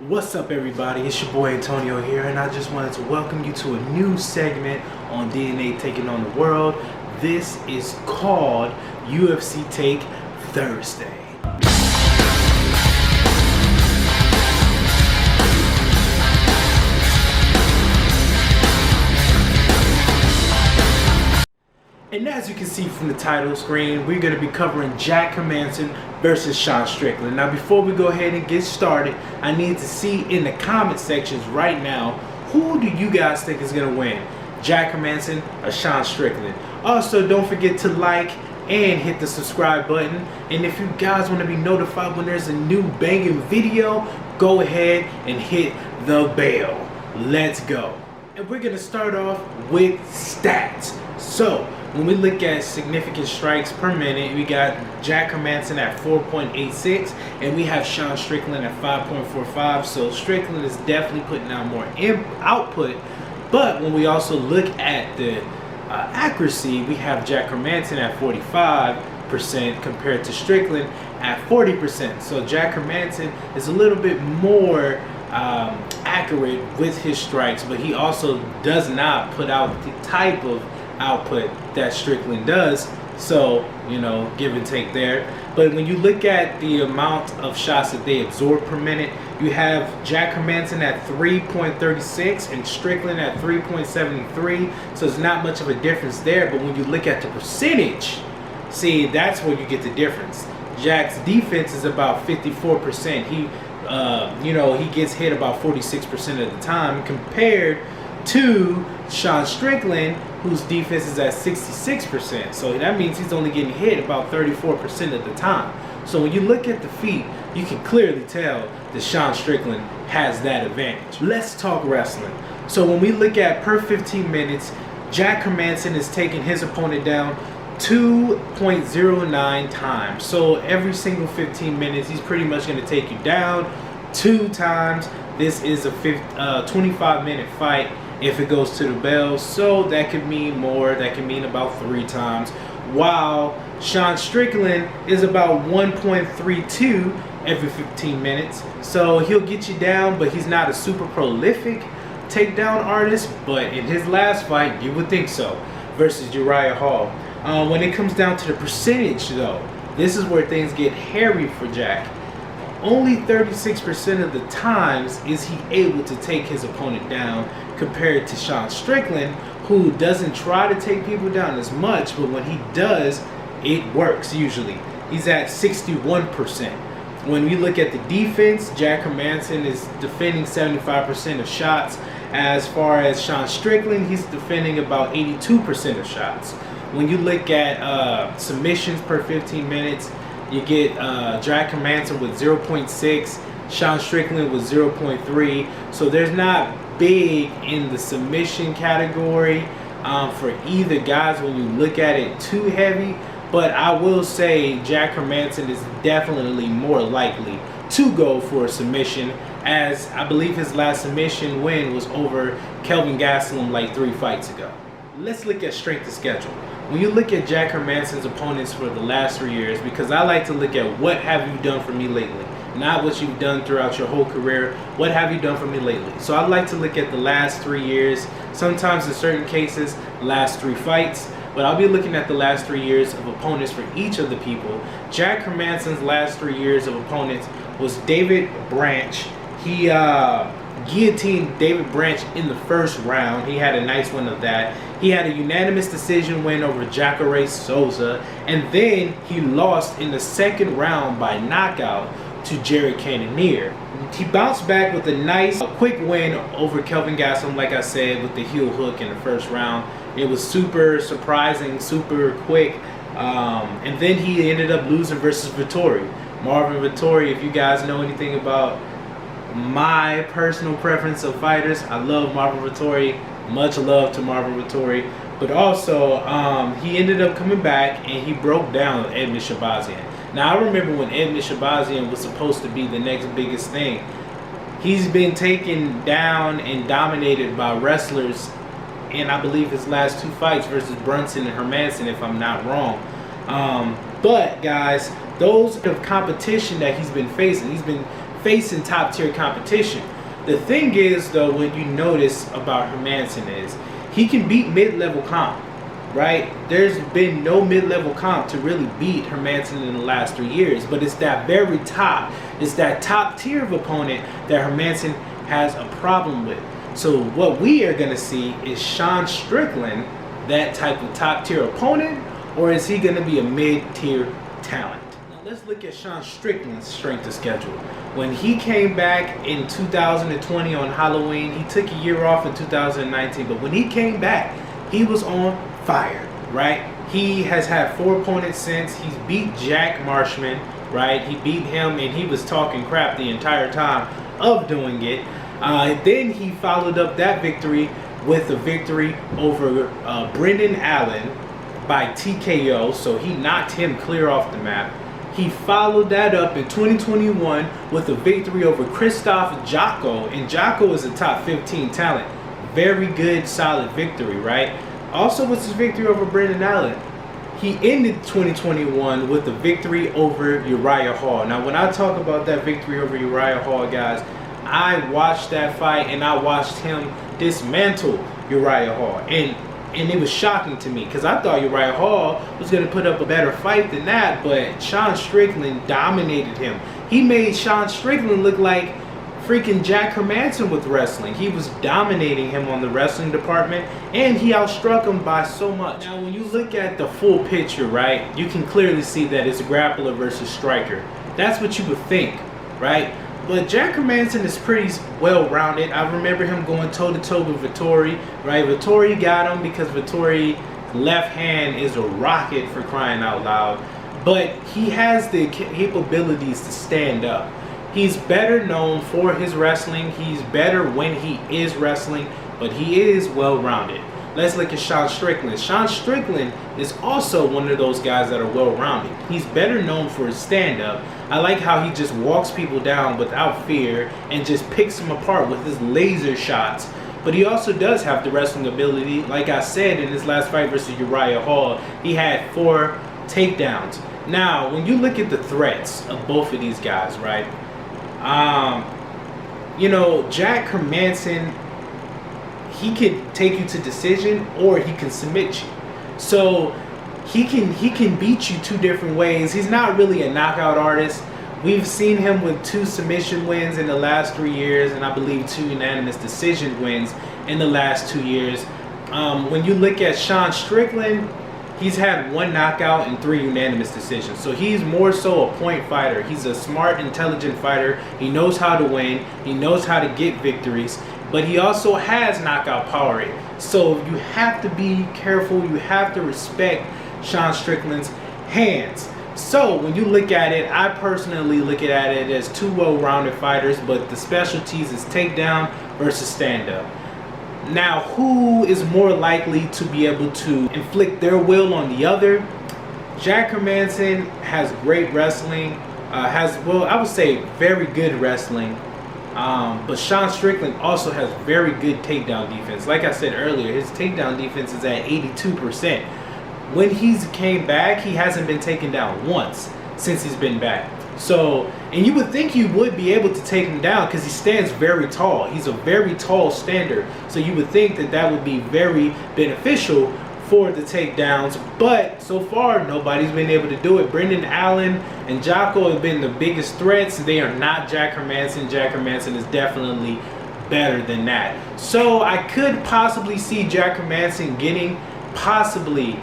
What's up, everybody? It's your boy Antonio here, and I just wanted to welcome you to a new segment on DNA Taking on the World. This is called UFC Take Thursday. And as you can see from the title screen, we're going to be covering Jack Hermansson versus Sean Strickland. Now, before we go ahead and get started, I need to see in the comment sections right now, who do you guys think is going to win? Jack Hermansson or Sean Strickland? Also, don't forget to like and hit the subscribe button. And if you guys want to be notified when there's a new banging video, go ahead and hit the bell. Let's go. And we're going to start off with stats. So, when we look at significant strikes per minute, we got Jack Hermansson at 4.86, and we have Sean Strickland at 5.45. So Strickland is definitely putting out more output. But when we also look at the accuracy, we have Jack Hermansson at 45% compared to Strickland at 40%. So Jack Hermansson is a little bit more accurate with his strikes, but he also does not put out the type of output that Strickland does. So, you know, give and take there. But when you look at the amount of shots that they absorb per minute, you have Jack Hermansson at 3.36 and Strickland at 3.73. So there's not much of a difference there. But when you look at the percentage, see, that's where you get the difference. Jack's defense is about 54%. He gets hit about 46% of the time compared to Sean Strickland, whose defense is at 66%. So that means he's only getting hit about 34% of the time. So when you look at the feet, you can clearly tell that Sean Strickland has that advantage. Let's talk wrestling. So when we look at per 15 minutes, Jack Hermansson is taking his opponent down 2.09 times. So every single 15 minutes, he's pretty much going to take you down 2 times. This is a 25-minute fight if it goes to the bell, so that could mean more. That could mean about 3 times, while Sean Strickland is about 1.32 every 15 minutes. So he'll get you down, but he's not a super prolific takedown artist. But in his last fight, you would think so, versus Uriah Hall. When it comes down to the percentage, though, this is where things get hairy for Jack. Only 36% of the times is he able to take his opponent down, compared to Sean Strickland, who doesn't try to take people down as much, but when he does, it works usually. He's at 61%. When we look at the defense, Jack Hermansson is defending 75% of shots. As far as Sean Strickland, he's defending about 82% of shots. When you look at submissions per 15 minutes, you get Jack Hermansson with 0.6, Sean Strickland with 0.3. So there's not big in the submission category for either guys when you look at it too heavy. But I will say Jack Hermansson is definitely more likely to go for a submission, as I believe his last submission win was over Kelvin Gastelum like 3 fights ago. Let's look at strength of schedule. When you look at Jack Hermansson's opponents for the last 3 years, because I like to look at what have you done for me lately, not what you've done throughout your whole career. What have you done for me lately? So I like to look at the last 3 years, sometimes in certain cases, last 3 fights, but I'll be looking at the last 3 years of opponents for each of the people. Jack Hermansson's last 3 years of opponents was David Branch. He guillotined David Branch in the first round. He had a nice one of that. He had a unanimous decision win over Jacare Souza, and then he lost in the second round by knockout to Jerry Cannonier. He bounced back with a nice quick win over Kelvin Gastelum, like I said, with the heel hook in the first round. It was super surprising, super quick, and then he ended up losing versus Vettori. Marvin Vettori, if you guys know anything about my personal preference of fighters, I love Marvin Vettori. Much love to Marvin Vettori. But also, he ended up coming back and he broke down Edmen Shahbazyan. Now, I remember when Edmen Shahbazyan was supposed to be the next biggest thing. He's been taken down and dominated by wrestlers in, I believe, his last 2 fights versus Brunson and Hermansson, if I'm not wrong. But, guys, those of competition that he's been facing facing top tier competition. The thing is though, what you notice about Hermansson is he can beat mid-level comp, right? There's been no mid-level comp to really beat Hermansson in the last 3 years, but it's that very top, it's that top tier of opponent that Hermansson has a problem with. So what we are going to see is Sean Strickland, that type of top tier opponent, or is he going to be a mid-tier talent? Now let's look at Sean Strickland's strength of schedule. When he came back in 2020 on Halloween, he took a year off in 2019, but when he came back, he was on fire, right? He has had 4 opponents since. He's beat Jack Marshman, right? He beat him and he was talking crap the entire time of doing it. Then he followed up that victory with a victory over Brendan Allen by TKO, so he knocked him clear off the map. He followed that up in 2021 with a victory over Christoph Jocko, and Jocko is a top 15 talent. Very good, solid victory, right? Also with his victory over Brendan Allen, he ended 2021 with a victory over Uriah Hall. Now, when I talk about that victory over Uriah Hall, guys, I watched that fight and I watched him dismantle Uriah Hall. And it was shocking to me because I thought Uriah Hall was going to put up a better fight than that, but Sean Strickland dominated him. He made Sean Strickland look like freaking Jack Hermansson with wrestling. He was dominating him on the wrestling department, and he outstruck him by so much. Now, when you look at the full picture, right, you can clearly see that it's a grappler versus striker. That's what you would think, right? But Jack Hermansson is pretty well-rounded. I remember him going toe-to-toe with Vettori, right? Vettori got him because Vettori's left hand is a rocket, for crying out loud. But he has the capabilities to stand up. He's better known for his wrestling. He's better when he is wrestling, but he is well-rounded. Let's look at Sean Strickland. Sean Strickland is also one of those guys that are well-rounded. He's better known for his stand-up. I like how he just walks people down without fear and just picks them apart with his laser shots. But he also does have the wrestling ability. Like I said, in his last fight versus Uriah Hall, he had 4 takedowns. Now, when you look at the threats of both of these guys, right? You know, Jack Hermansson, he can take you to decision or he can submit you. So he can beat you 2 different ways. He's not really a knockout artist. We've seen him with 2 submission wins in the last 3 years, and I believe 2 unanimous decision wins in the last 2 years. When you look at Sean Strickland, he's had 1 knockout and 3 unanimous decisions. So he's more so a point fighter. He's a smart, intelligent fighter. He knows how to win. He knows how to get victories. But he also has knockout power. So you have to be careful. You have to respect Sean Strickland's hands. So when you look at it, I personally look at it as 2 well-rounded fighters, but the specialties is takedown versus stand-up. Now, who is more likely to be able to inflict their will on the other? Jack Hermansson has great wrestling, well, I would say very good wrestling. But Sean Strickland also has very good takedown defense. Like I said earlier, his takedown defense is at 82%. When he's came back, he hasn't been taken down once since he's been back. So, and you would think you would be able to take him down because he stands very tall. He's a very tall stander. So you would think that that would be very beneficial for the takedowns. But so far, nobody's been able to do it. Brendan Allen and Jocko have been the biggest threats. They are not Jack Hermansson. Jack Hermansson is definitely better than that. So I could possibly see Jack Hermansson getting possibly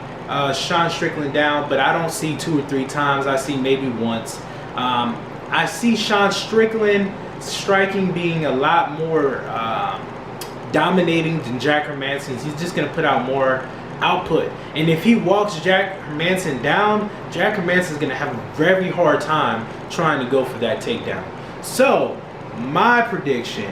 Sean Strickland down, but I don't see 2 or 3 times. I see maybe once. I see Sean Strickland striking being a lot more dominating than Jack Hermansson. He's just going to put out more output. And if he walks Jack Hermansson down, Jack Hermansson's going to have a very hard time trying to go for that takedown. So, my prediction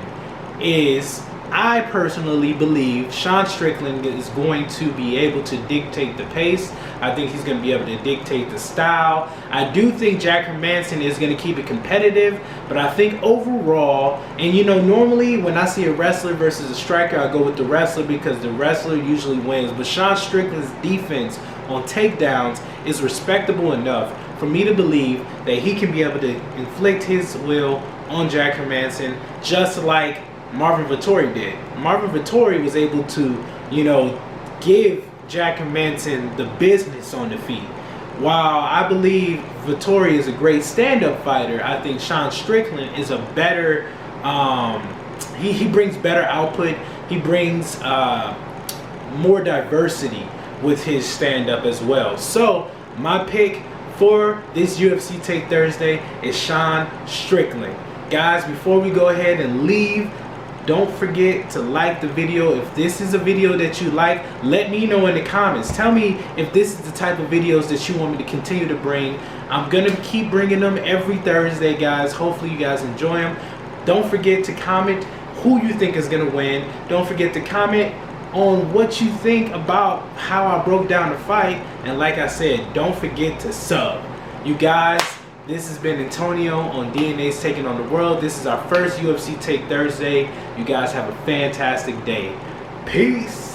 is, I personally believe Sean Strickland is going to be able to dictate the pace. I think he's going to be able to dictate the style. I do think Jack Hermansson is going to keep it competitive, but I think overall, and you know, normally when I see a wrestler versus a striker, I go with the wrestler because the wrestler usually wins. But Sean Strickland's defense on takedowns is respectable enough for me to believe that he can be able to inflict his will on Jack Hermansson, just like Marvin Vettori did. Marvin Vettori was able to, you know, give Jack Hermansson the business on the feet. While I believe Vettori is a great stand-up fighter, I think Sean Strickland is a better, he brings better output. He brings more diversity with his stand-up as well. So my pick for this UFC Take Thursday is Sean Strickland. Guys, before we go ahead and leave, don't forget to like the video. If this is a video that you like, let me know in the comments. Tell me if this is the type of videos that you want me to continue to bring. I'm gonna keep bringing them every Thursday, guys. Hopefully you guys enjoy them. Don't forget to comment who you think is gonna win. Don't forget to comment on what you think about how I broke down the fight. And like I said, don't forget to sub. You guys, this has been Antonio on DNA's Taking on the World. This is our first UFC Take Thursday. You guys have a fantastic day. Peace.